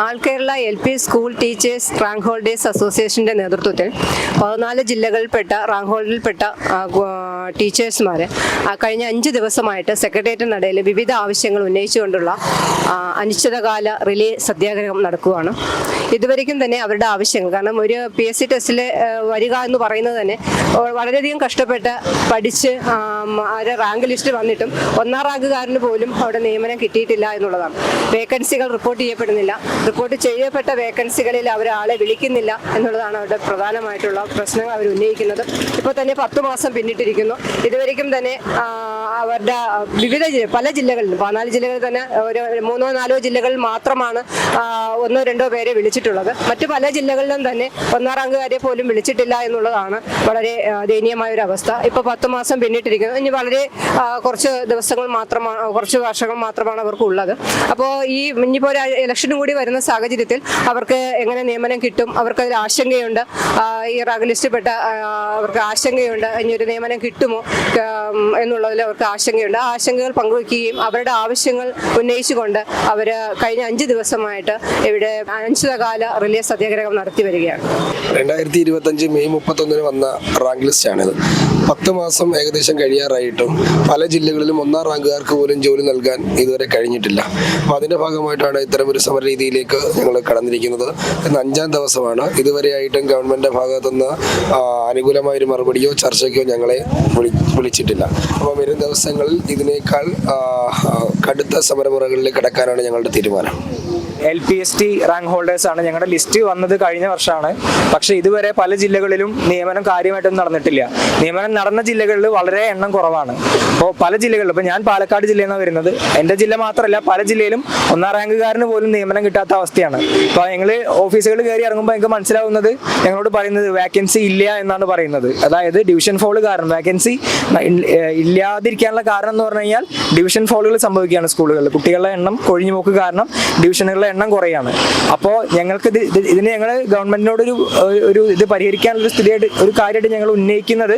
ആൾ Kerala LP school teachers rank holders അസോസിയേഷൻ്റെ നേതൃത്വത്തിൽ 14 ജില്ലകളിൽപ്പെട്ട rank ഹോൾഡിൽപ്പെട്ട ടീച്ചേഴ്സുമാർ കഴിഞ്ഞ 5 ദിവസമായിട്ട് സെക്രട്ടേറിയറ്റ് നടയിൽ വിവിധ ആവശ്യങ്ങൾ ഉന്നയിച്ചുകൊണ്ടുള്ള അനിശ്ചിതകാല റിലേ സത്യാഗ്രഹം നടക്കുകയാണ്. ഇതുവരെയ്ക്കും തന്നെ അവരുടെ ആവശ്യങ്ങൾ, കാരണം ഒരു PSC ടെസ്റ്റിൽ വരിക എന്ന് പറയുന്നത് തന്നെ വളരെയധികം കഷ്ടപ്പെട്ട് പഠിച്ച് റാങ്ക് ലിസ്റ്റ് വന്നിട്ടും 1ാം റാങ്കുകാരന് പോലും അവിടെ നിയമനം കിട്ടിയിട്ടില്ല എന്നുള്ളതാണ്. വേക്കൻസികൾ റിപ്പോർട്ട് ചെയ്യപ്പെടുന്നില്ല. റിപ്പോർട്ട് ചെയ്യപ്പെട്ട വേക്കൻസികളിൽ അവരാളെ വിളിക്കുന്നില്ല എന്നുള്ളതാണ് അവരുടെ പ്രധാനമായിട്ടുള്ള പ്രശ്നങ്ങൾ അവർ ഉന്നയിക്കുന്നത്. ഇപ്പോൾ തന്നെ 10 മാസം പിന്നിട്ടിരിക്കുന്നു. ഇതുവരെയ്ക്കും തന്നെ അവരുടെ പല ജില്ലകളിലും 14 ജില്ലകളിൽ തന്നെ ഒരു 3-4 ജില്ലകളിൽ മാത്രമാണ് 1-2 പേരെ വിളിച്ചിട്ടുള്ളത്. മറ്റു പല ജില്ലകളിലും തന്നെ 1ാം റാങ്കുകാരെ പോലും വിളിച്ചിട്ടില്ല എന്നുള്ളതാണ് വളരെ ദയനീയമായ ഒരു അവസ്ഥ. ഇപ്പോൾ 10 മാസം പിന്നിട്ടിരിക്കുന്നു. ഇനി വളരെ കുറച്ച് ദിവസങ്ങൾ മാത്രമാണ്, കുറച്ച് വർഷങ്ങൾ മാത്രമാണ് അവർക്കുള്ളത്. അപ്പോൾ ഇനിയിപ്പോൾ ഒരു ഇലക്ഷനും കൂടി വരുന്ന സാഹചര്യത്തിൽ അവർക്ക് എങ്ങനെ നിയമനം കിട്ടും? അവർക്കതിൽ ആശങ്കയുണ്ട്. ഈ റാങ്ക് ലിസ്റ്റ് പെട്ട അവർക്ക് ആശങ്കയുണ്ട്. ഇനി ഒരു നിയമനം കിട്ടുമോ എന്നുള്ളതിൽ അവർക്ക് ആശങ്കയുണ്ട്. ആ ആശങ്കകൾ പങ്കുവയ്ക്കുകയും അവരുടെ ആവശ്യങ്ങൾ ഉന്നയിച്ചുകൊണ്ട് അവർ കഴിഞ്ഞ 5 ദിവസമായിട്ട് ഇവിടെ അനിശ്ചിതകാല റിലേ സത്യാഗ്രഹം നടത്തി വരികയാണ്. 2025 മെയ് 31 വന്ന റാങ്ക് ലിസ്റ്റാണിത്. 10 മാസം ഏകദേശം കഴിയാറായിട്ടും പല ജില്ലകളിലും 1ാം റാങ്കുകാർക്ക് പോലും ജോലി നൽകാൻ ഇതുവരെ കഴിഞ്ഞിട്ടില്ല. അപ്പോൾ അതിൻ്റെ ഭാഗമായിട്ടാണ് ഇത്തരമൊരു സമര രീതിയിലേക്ക് ഞങ്ങൾ കടന്നിരിക്കുന്നത്. ഇന്ന് 5ാം ദിവസമാണ്. ഇതുവരെയായിട്ടും ഗവൺമെൻറ് ഭാഗത്തുനിന്ന് അനുകൂലമായൊരു മറുപടിയോ ചർച്ചയ്ക്കോ ഞങ്ങളെ വിളിച്ചിട്ടില്ല. അപ്പോൾ വരും ദിവസങ്ങളിൽ ഇതിനേക്കാൾ കടുത്ത സമരമുറകളിലേക്ക് കടക്കാനാണ് ഞങ്ങളുടെ തീരുമാനം. LPST റാങ്ക് ഹോൾഡേഴ്സ് ആണ്. ഞങ്ങളുടെ ലിസ്റ്റ് വന്നത് കഴിഞ്ഞ വർഷമാണ്. പക്ഷേ ഇതുവരെ പല ജില്ലകളിലും നിയമനം കാര്യമായിട്ടൊന്നും നടന്നിട്ടില്ല. നിയമനം നടന്ന ജില്ലകളിൽ വളരെ എണ്ണം കുറവാണ്. അപ്പോൾ പല ജില്ലകളിലും, ഇപ്പോൾ ഞാൻ പാലക്കാട് ജില്ലയിൽ നിന്നാണ് വരുന്നത്. എൻ്റെ ജില്ല മാത്രമല്ല, പല ജില്ലയിലും 1ാം റാങ്കുകാരന് പോലും നിയമനം കിട്ടാത്ത അവസ്ഥയാണ്. അപ്പോൾ ഞങ്ങൾ ഓഫീസുകളിൽ കയറി ഇറങ്ങുമ്പോൾ എനിക്ക് മനസ്സിലാവുന്നത്, ഞങ്ങളോട് പറയുന്നത് വേക്കൻസി ഇല്ല എന്നാണ് പറയുന്നത്. അതായത് ഡിവിഷൻ ഫോൾ കാരണം, വേക്കൻസി ഇല്ലാതിരിക്കാനുള്ള കാരണം എന്ന് പറഞ്ഞു കഴിഞ്ഞാൽ ഡിവിഷൻ ഫോളുകൾ സംഭവിക്കുകയാണ് സ്കൂളുകളിൽ. കുട്ടികളുടെ എണ്ണം കൊഴിഞ്ഞു പോക്ക് കാരണം ഡിവിഷനുകളുടെ എണ്ണം കുറയാണ്. അപ്പോൾ ഞങ്ങൾക്ക് ഇതിന് ഞങ്ങൾ ഗവൺമെന്റിനോടൊരു ഇത് പരിഹരിക്കാനുള്ള ഒരു കാര്യമായിട്ട് ഞങ്ങൾ ഉന്നയിക്കുന്നത്,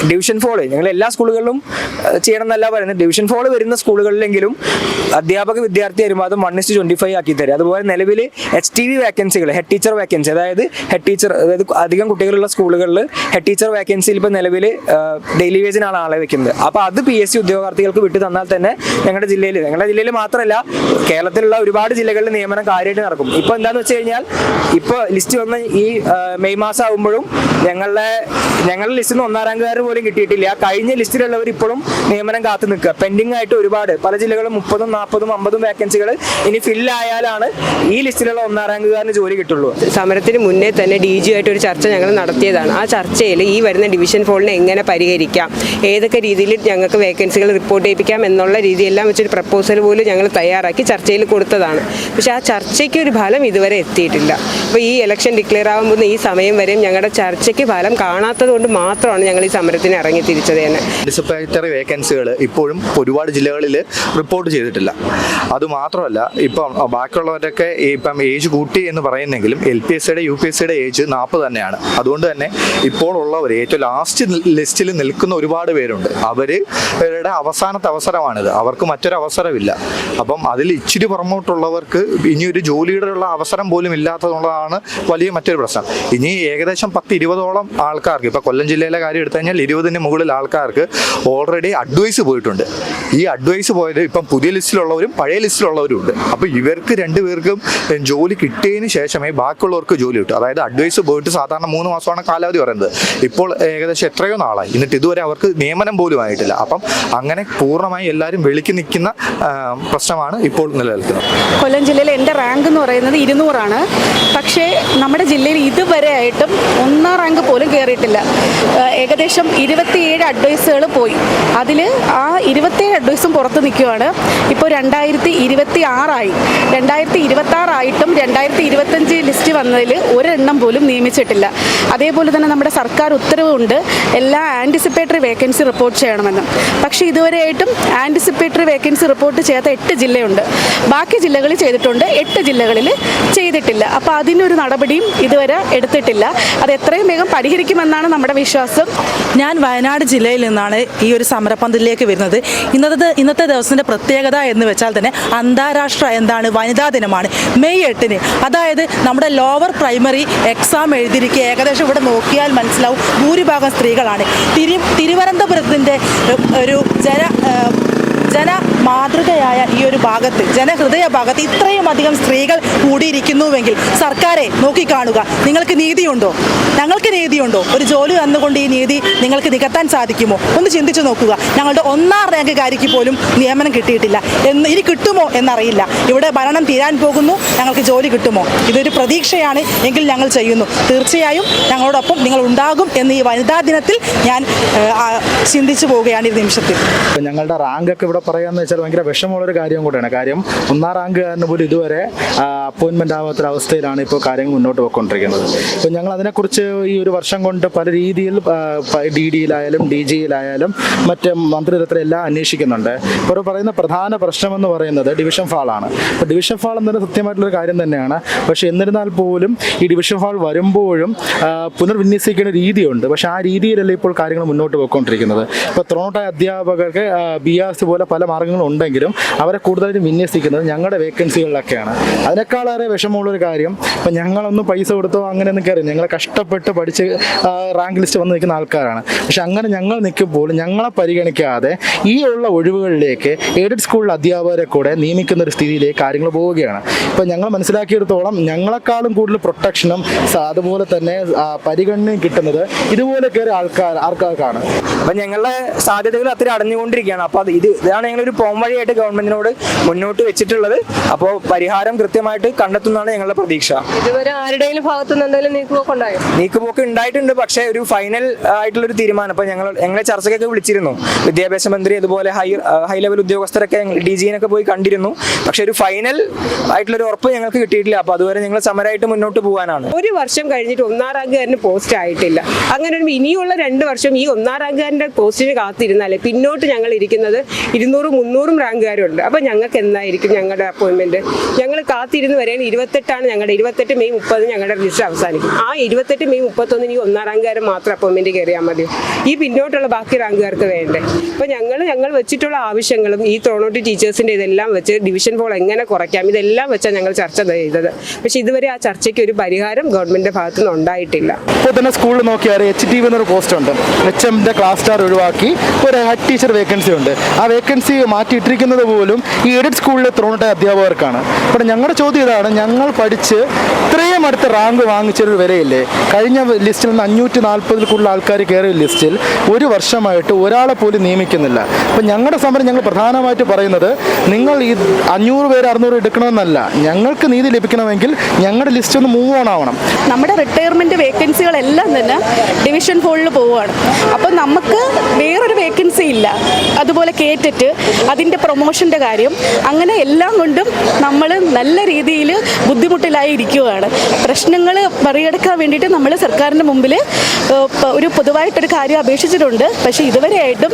ഡിവിഷൻ ഫോള് ഞങ്ങൾ എല്ലാ സ്കൂളുകളിലും ചെയ്യണം എന്നല്ല പറയുന്നത്. ഡിവിഷൻ ഫോള് വരുന്ന സ്കൂളുകളിലെങ്കിലും അധ്യാപക വിദ്യാർത്ഥി അനുപാതം 1:25 ആക്കി തരും. അതുപോലെ നിലവിൽ HTV വേക്കൻസികൾ, ഹെഡ് ടീച്ചർ വേക്കൻസി, അതായത് അധികം കുട്ടികളുള്ള സ്കൂളുകളിൽ ഹെഡ് ടീച്ചർ വേക്കൻസിയിൽ ഇപ്പോൾ നിലവിൽ ഡെയിലി വേജിനാണ് ആളെ വെക്കുന്നത്. അപ്പോൾ അത് PSC ഉദ്യോഗാർത്ഥികൾക്ക് വിട്ടു തന്നാൽ തന്നെ ഞങ്ങളുടെ ജില്ലയിൽ മാത്രമല്ല, കേരളത്തിലുള്ള ഒരുപാട് ജില്ലകളിൽ നിയമനം കാര്യമായിട്ട് നടക്കും. ഇപ്പോൾ എന്താണെന്ന് വെച്ച് കഴിഞ്ഞാൽ, ഇപ്പോൾ ലിസ്റ്റ് വന്ന ഈ മെയ് മാസം ആകുമ്പോഴും ഞങ്ങളുടെ ലിസ്റ്റിൽ നിന്ന് 1ാം റാങ്കുകാർ പോലും കിട്ടിയിട്ടില്ല. കഴിഞ്ഞ ലിസ്റ്റിലുള്ളവർ ഇപ്പോഴും നിയമനം കാത്തു നിൽക്കുക. പെൻഡിങ് ആയിട്ട് ഒരുപാട് പല ജില്ലകളും 30, 40, 50 വേക്കൻസികൾ ഇനി ഫില്ലായാലാണ് ഈ ലിസ്റ്റിലുള്ള 1ാം റാങ്കുകാരന് ജോലി കിട്ടുള്ളൂ. സമരത്തിന് മുന്നേ തന്നെ DG ആയിട്ട് ഒരു ചർച്ച ഞങ്ങൾ നടത്തിയതാണ്. ആ ചർച്ചയിൽ ഈ വരുന്ന ഡിവിഷൻ ഫോളിനെ എങ്ങനെ പരിഹരിക്കാം, ഏതൊക്കെ രീതിയിൽ ഞങ്ങൾക്ക് വേക്കൻസികൾ റിപ്പോർട്ട് ചെയ്യിപ്പിക്കാം എന്നുള്ള രീതിയെല്ലാം വെച്ചൊരു പ്രപ്പോസൽ പോലും ഞങ്ങൾ തയ്യാറാക്കി ചർച്ചയിൽ കൊടുത്തതാണ്. പക്ഷെ ആ ചർച്ചയ്ക്ക് ഒരു ഫലം ഇതുവരെ എത്തിയിട്ടില്ല. അപ്പോൾ ഈ ഇലക്ഷൻ ഡിക്ലെയർ ആകുമ്പോൾ ഈ സമയം വരെയും ഞങ്ങളുടെ ചർച്ചയ്ക്ക് ഫലം കാണാത്തത് കൊണ്ട് മാത്രമാണ് ഞങ്ങൾ ഈ സമരത്തിന് ഇറങ്ങി തിരിച്ചത് തന്നെ. ഡിസിപ്ലിനറി വേക്കൻസികൾ ഇപ്പോഴും ഒരുപാട് ജില്ലകളിൽ റിപ്പോർട്ട് ചെയ്തിട്ടില്ല. അതുമാത്രമല്ല, ഇപ്പം ബാക്കിയുള്ളവരൊക്കെ ഇപ്പം ഏജ് കൂട്ടി എന്ന് പറയുന്നെങ്കിലും LPSCയുടെ UPSCയുടെ ഏജ് 40 തന്നെയാണ്. അതുകൊണ്ട് തന്നെ ഇപ്പോൾ ഉള്ളവർ ഏറ്റവും ലാസ്റ്റ് ലിസ്റ്റിൽ നിൽക്കുന്ന ഒരുപാട് പേരുണ്ട്. അവരുടെ അവസാനത്തെ അവസരമാണിത്. അവർക്ക് മറ്റൊരു അവസരമില്ല. അപ്പം അതിൽ ഇച്ചിരി പുറമോട്ടുള്ളവർക്ക് ഇനി ഒരു ജോലിയുടെ ഉള്ള അവസരം പോലും ഇല്ലാത്തതുള്ളതാണ് വലിയ മറ്റൊരു പ്രശ്നം. ഇനി ഏകദേശം 10-20ഓളം ആൾക്കാർക്ക്, ഇപ്പോൾ കൊല്ലം ജില്ലയിലെ കാര്യം എടുത്തു കഴിഞ്ഞാൽ 20ന് മുകളിൽ ആൾക്കാർക്ക് ഓൾറെഡി അഡ്വൈസ് പോയിട്ടുണ്ട്. ഈ അഡ്വൈസ് പോയത് ഇപ്പം പുതിയ ലിസ്റ്റിലുള്ളവരും പഴയ ലിസ്റ്റിലുള്ളവരും ഉണ്ട്. അപ്പോൾ ഇവർക്ക് 2 പേർക്കും ജോലി കിട്ടിയതിന് ശേഷമേ ബാക്കിയുള്ളവർക്ക് ജോലി കിട്ടും. അതായത് അഡ്വൈസ് പോയിട്ട് സാധാരണ 3 മാസമാണ് കാലാവധി പറയുന്നത്. ഇപ്പോൾ ഏകദേശം എത്രയോ നാളായി, എന്നിട്ട് ഇതുവരെ അവർക്ക് നിയമനം പോലും ആയിട്ടില്ല. അപ്പം അങ്ങനെ പൂർണ്ണമായി എല്ലാവരും വെളിക്ക് നിൽക്കുന്ന പ്രശ്നമാണ് ഇപ്പോൾ നിലനിൽക്കുന്നത്. കൊല്ലം ജില്ലയിൽ എൻ്റെ റാങ്ക് എന്ന് പറയുന്നത് 200ആണ്. പക്ഷേ നമ്മുടെ ജില്ലയിൽ ഇതുവരെ ആയിട്ടും 1ാം റാങ്ക് പോലും കയറിയിട്ടില്ല. ഏകദേശം 27 അഡ്വൈസുകൾ പോയി. അതിൽ ആ 27 അഡ്വൈസും പുറത്ത് നിൽക്കുകയാണ്. ഇപ്പോൾ 2026 2026 2025 ലിസ്റ്റ് വന്നതിൽ ഒരെണ്ണം പോലും നിയമിച്ചിട്ടില്ല. അതേപോലെ തന്നെ നമ്മുടെ സർക്കാർ ഉത്തരവുണ്ട് എല്ലാ ആൻറ്റിസിപ്പേറ്ററി വേക്കൻസി റിപ്പോർട്ട് ചെയ്യണമെന്ന്. പക്ഷേ ഇതുവരെയായിട്ടും ആൻറ്റിസിപ്പേറ്ററി വേക്കൻസി റിപ്പോർട്ട് ചെയ്യാത്ത 8 ജില്ലയുണ്ട്. ബാക്കി ജില്ലകളിൽ ചെയ്തിട്ടുണ്ട്, 8 ജില്ലകളിൽ ചെയ്തിട്ടില്ല. അപ്പോൾ അതിനൊരു നടപടിയും ഇതുവരെ എടുത്തിട്ടില്ല. അത് എത്രയും വേഗം പരിഹരിക്കുമെന്നാണ് നമ്മുടെ വിശ്വാസം. ഞാൻ വയനാട് ജില്ലയിൽ നിന്നാണ് ഈ ഒരു സമരപന്തലിലേക്ക് വരുന്നത്. ഇന്ന് ഇന്നത്തെ ദിവസത്തിൻ്റെ പ്രത്യേകത എന്ന് വെച്ചാൽ തന്നെ അന്താരാഷ്ട്ര വനിതാ ദിനമാണ്. മെയ് 8-ന്, അതായത് നമ്മുടെ ലോവർ പ്രൈമറി എക്സാം എഴുതിയിരിക്കുക ഏകദേശം ഇവിടെ നോക്കിയാൽ മനസ്സിലാവും ഭൂരിഭാഗം സ്ത്രീകളാണ്. തിരുവനന്തപുരത്തിൻ്റെ ഒരു ജനമാതൃകയായ ഈ ഒരു ഭാഗത്ത്, ജനഹൃദയ ഭാഗത്ത് ഇത്രയും അധികം സ്ത്രീകൾ കൂടിയിരിക്കുന്നുവെങ്കിൽ സർക്കാരെ നോക്കിക്കാണുക. നിങ്ങൾക്ക് നീതിയുണ്ടോ? ഞങ്ങൾക്ക് നീതിയുണ്ടോ? ഒരു ജോലി തന്നുകൊണ്ട് ഈ നീതി നിങ്ങൾക്ക് നികത്താൻ സാധിക്കുമോ? ഒന്ന് ചിന്തിച്ചു നോക്കുക. ഞങ്ങളുടെ 1ാം റാങ്കുകാരിക്ക് പോലും നിയമനം കിട്ടിയിട്ടില്ല. ഇനി കിട്ടുമോ എന്നറിയില്ല. ഇവിടെ ഭരണം തീരാൻ പോകുന്നു, ഞങ്ങൾക്ക് ജോലി കിട്ടുമോ? ഇതൊരു പ്രതീക്ഷയാണ് എങ്കിൽ ഞങ്ങൾ ചെയ്യുന്നു. തീർച്ചയായും ഞങ്ങളോടൊപ്പം നിങ്ങൾ ഉണ്ടാകും എന്ന് ഈ വനിതാ ദിനത്തിൽ ഞാൻ ചിന്തിച്ചു പോവുകയാണ് ഈ നിമിഷത്തിൽ. ഞങ്ങളുടെ റാങ്കൊക്കെ ഇവിടെ പറയാന്ന് വെച്ചാൽ ഭയങ്കര വിഷമമുള്ളൊരു കാര്യം കൂടെയാണ്. കാര്യം 1ാം റാങ്കുകാരന് പോലും ഇതുവരെ അപ്പോയിൻമെൻ്റ് ആവാത്തൊരവസ്ഥയിലാണ് ഇപ്പോൾ കാര്യങ്ങൾ മുന്നോട്ട് പോയിക്കൊണ്ടിരിക്കുന്നത്. ഇപ്പോൾ ഞങ്ങൾ അതിനെക്കുറിച്ച് ഈ ഒരു വർഷം കൊണ്ട് പല രീതിയിൽ DD-യിലായാലും DG-യിലായാലും മറ്റ് മന്ത്രിതലത്തിൽ എല്ലാം അന്വേഷിക്കുന്നുണ്ട്. ഇപ്പോൾ പറയുന്ന പ്രധാന പ്രശ്നമെന്ന് പറയുന്നത് ഡിവിഷൻ ഫാളാണ്. അപ്പോൾ ഡിവിഷൻ ഫാൾ എന്നത് സത്യമായിട്ടുള്ളൊരു കാര്യം തന്നെയാണ്. പക്ഷേ എന്നിരുന്നാൽ പോലും ഈ ഡിവിഷൻ ഫാൾ വരുമ്പോഴും പുനർവിന്യസിക്കുന്ന രീതിയുണ്ട്. പക്ഷേ ആ രീതിയിലല്ല ഇപ്പോൾ കാര്യങ്ങൾ മുന്നോട്ട് പോയിക്കൊണ്ടിരിക്കുന്നത്. ഇപ്പോൾ ത്രോണോട്ടായ അധ്യാപകർക്ക് BRC പോലെ പല മാർഗ്ഗങ്ങളും ഉണ്ടെങ്കിലും അവരെ കൂടുതലായിട്ടും വിന്യസിക്കുന്നത് ഞങ്ങളുടെ വേക്കൻസികളിലൊക്കെയാണ്. അതിനേക്കാളേറെ വിഷമമുള്ളൊരു കാര്യം, ഇപ്പം ഞങ്ങളൊന്നും പൈസ കൊടുത്തോ അങ്ങനെയൊന്നും കയറി, ഞങ്ങൾ കഷ്ടപ്പെട്ട് പഠിച്ച് റാങ്ക് ലിസ്റ്റ് വന്ന് നിൽക്കുന്ന ആൾക്കാരാണ്. പക്ഷെ അങ്ങനെ ഞങ്ങൾ നിൽക്കുമ്പോൾ ഞങ്ങളെ പരിഗണിക്കാതെ ഈ ഉള്ള ഒഴിവുകളിലേക്ക് എയ്ഡഡ് സ്കൂളിലെ അധ്യാപകരെ കൂടെ നിയമിക്കുന്ന ഒരു സ്ഥിതിയിലേക്ക് കാര്യങ്ങൾ പോവുകയാണ്. ഇപ്പം ഞങ്ങൾ മനസ്സിലാക്കിയെടുത്തോളം ഞങ്ങളെക്കാളും കൂടുതൽ പ്രൊട്ടക്ഷനും അതുപോലെ തന്നെ പരിഗണനയും കിട്ടുന്നത് ഇതുപോലെ കയറിയ ആൾക്കാർക്കാണ്. അപ്പം ഞങ്ങളുടെ സാധ്യതകൾ അത്ര അടഞ്ഞുകൊണ്ടിരിക്കുകയാണ്. അപ്പോൾ ഇതാണ് ഞങ്ങളൊരു പോം വഴിയായിട്ട് ഗവൺമെന്റിനോട് മുന്നോട്ട് വെച്ചിട്ടുള്ളത്. അപ്പോൾ പരിഹാരം കൃത്യമായിട്ട് കണ്ടെത്തുന്നതാണ് ഞങ്ങളുടെ പ്രതീക്ഷ. ഇതുവരെ ആരുടെയും ഭാഗത്തുനിന്ന് എന്തെങ്കിലും നീക്കുപോക്ക് ഉണ്ടായിട്ടുണ്ട്. പക്ഷേ ഒരു ഫൈനൽ ആയിട്ടുള്ളൊരു തീരുമാനം ഇപ്പോൾ ഞങ്ങളെ ചർച്ചയ്ക്കൊക്കെ വിളിച്ചിരുന്നു. വിദ്യാഭ്യാസ മന്ത്രി അതുപോലെ ഹൈ ലെവൽ ഉദ്യോഗസ്ഥരൊക്കെ DG-നൊക്കെ പോയി കണ്ടിരുന്നു. പക്ഷെ ഒരു ഫൈനൽ ആയിട്ടുള്ളൊരു ഉറപ്പ് ഞങ്ങൾക്ക് കിട്ടിയിട്ടില്ല. അപ്പോൾ അതുവരെ ഞങ്ങൾ സമരമായിട്ട് മുന്നോട്ട് പോകാനാണ്. ഒരു വർഷം കഴിഞ്ഞിട്ട് 1ാം റാങ്കുകാരന് പോസ്റ്റ് ആയിട്ടില്ല. അങ്ങനെ ഇനിയുള്ള 2 വർഷം ഈ 1ാം റാങ്കുകാരൻ്റെ പോസ്റ്റിന് കാത്തിരുന്നാലേ പിന്നോട്ട് ഞങ്ങൾ ഇരിക്കുന്നത് 200-300 റാങ്കുകാരുണ്ട്. അപ്പോൾ ഞങ്ങൾക്ക് എന്തായിരിക്കും ഞങ്ങളുടെ അപ്പോയിൻമെൻറ്റ്? ഞങ്ങൾ കാത്തിരുന്ന് വരെയാണ് 28 ഞങ്ങളുടെ 28 മെയ് 30 ഞങ്ങളുടെ ലിസ്റ്റ് അവസാനിക്കും. ആ 28 മെയ് 31 ഈ 1ാം റാങ്കുകാരൻ മാത്രം അപ്പോയിൻമെൻറ്റ് കയറിയാൽ മതി. ഈ പിന്നോട്ടുള്ള ബാക്കി റാങ്കുകാർക്ക് വേണ്ടേ? അപ്പോൾ ഞങ്ങൾ വെച്ചിട്ടുള്ള ആവശ്യങ്ങളും ഈ ത്രോണോട്ട് ടീച്ചേഴ്സിൻ്റെ ഇതെല്ലാം വെച്ച് ഡിവിഷൻ ഫോൾ എങ്ങനെ കുറയ്ക്കാം ഇതെല്ലാം വെച്ചാൽ ഞങ്ങൾ ചർച്ച ചെയ്തത്. പക്ഷേ ഇതുവരെ ആ ചർച്ചയ്ക്ക് ഒരു പരിഹാരം ഗവൺമെൻറ്റിൻ്റെ ഭാഗത്തു നിന്ന് ഉണ്ടായിട്ടില്ല. ഇപ്പോൾ തന്നെ സ്കൂളിൽ നോക്കിയാൽ HTV എന്നൊരു പോസ്റ്റ് ഉണ്ട്. HMൻ്റെ ക്ലാസ് സ്റ്റാർ ഒഴിവാക്കി ഒരു ഹെഡ് ടീച്ചർ വേക്കൻസി ഉണ്ട്. ആ വേക്കൻസി മാറ്റിയിട്ടിരിക്കുന്നത് പോലും ഈ എയ്ഡഡ് സ്കൂളിലെ ത്രോണോട്ടായ അധ്യാപകർക്കാണ്. അപ്പോൾ ഞങ്ങളുടെ ചോദ്യം ഇതാണ്, ഞങ്ങൾ പഠിച്ച് ഇത്രയും അടുത്ത റാങ്ക് വാങ്ങിച്ചൊരു വിലയില്ലേ? കഴിഞ്ഞ ലിസ്റ്റിൽ നിന്ന് 540-ൽ കൂടുതൽ ആൾക്കാർ കയറിയ ലിസ്റ്റിൽ ഒരു വർഷമായിട്ട് ഒരാളെ പോലും നിയമിക്കുന്നില്ല. അപ്പം ഞങ്ങളുടെ സമരം ഞങ്ങൾ പ്രധാനമായിട്ട് പറയുന്നത്, നിങ്ങൾ ഈ 500 പേര് 600 എടുക്കണമെന്നല്ല, ഞങ്ങൾക്ക് നീതി ലഭിക്കണമെങ്കിൽ ഞങ്ങളുടെ ലിസ്റ്റ് ഒന്ന് മൂവ് ഓൺ ആവണം. നമ്മുടെ റിട്ടയർമെൻറ്റ് വേക്കൻസികളെല്ലാം തന്നെ ഡിവിഷൻ ഫോളിൽ പോവുകയാണ്. അപ്പോൾ നമുക്ക് വേറൊരു വേക്കൻസി ഇല്ല. അതുപോലെ കേറ്റിട്ട് അതിൻ്റെ പ്രൊമോഷൻ്റെ കാര്യം, അങ്ങനെ എല്ലാം കൊണ്ടും നമ്മൾ നല്ല രീതിയിൽ ബുദ്ധിമുട്ടിലായി ഇരിക്കുകയാണ്. പ്രശ്നങ്ങൾ മറികടക്കാൻ വേണ്ടിയിട്ട് നമ്മൾ സർക്കാരിൻ്റെ മുമ്പിൽ ഒരു പൊതുവായിട്ടൊരു കാര്യം അപേക്ഷിച്ചിട്ടുണ്ട്. പക്ഷേ ഇതുവരെയായിട്ടും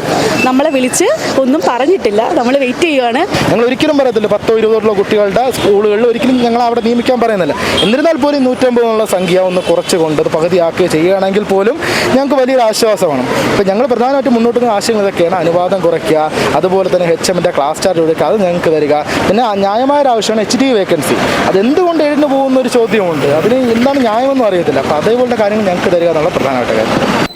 നമ്മളെ വിളിച്ച് ഒന്നും പറഞ്ഞിട്ടില്ല. നമ്മൾ വെയിറ്റ് ചെയ്യുകയാണ്. ഞങ്ങൾ ഒരിക്കലും പറയത്തില്ല 10-20 കുട്ടികളുടെ സ്കൂളുകളിൽ ഒരിക്കലും ഞങ്ങൾ അവിടെ നിയമിക്കാൻ പറയുന്നില്ല. എന്നിരുന്നാൽ പോലും 150 എന്നുള്ള സംഖ്യ ഒന്ന് കുറച്ചുകൊണ്ട് അത് പകുതിയാക്കുകയോ ചെയ്യുകയാണെങ്കിൽ പോലും ഞങ്ങൾക്ക് വലിയൊരു ആശ്വാസമാണ്. ഇപ്പം ഞങ്ങൾ പ്രധാനമായിട്ടും മുന്നോട്ട് വരുന്ന ആശയങ്ങൾ ഇതൊക്കെയാണ്. അനുവാദം കുറയ്ക്കുക, അതുപോലെ തന്നെ HMൻ്റെ ക്ലാസ് ചാർട്ട് കൊടുക്കുക, അത് ഞങ്ങൾക്ക് തരിക. പിന്നെ ന്യായമായൊരു ആവശ്യമാണ് HTV വേക്കൻസി. അതെന്തുകൊണ്ട് എഴുന്നു പോകുന്നൊരു ചോദ്യമുണ്ട്. അതിന് എന്താണ് ന്യായമെന്നും അറിയത്തില്ല. അപ്പോൾ അതേപോലുള്ള കാര്യങ്ങൾ ഞങ്ങൾക്ക് തരിക എന്നുള്ള പ്രധാനമായിട്ട് കാര്യം.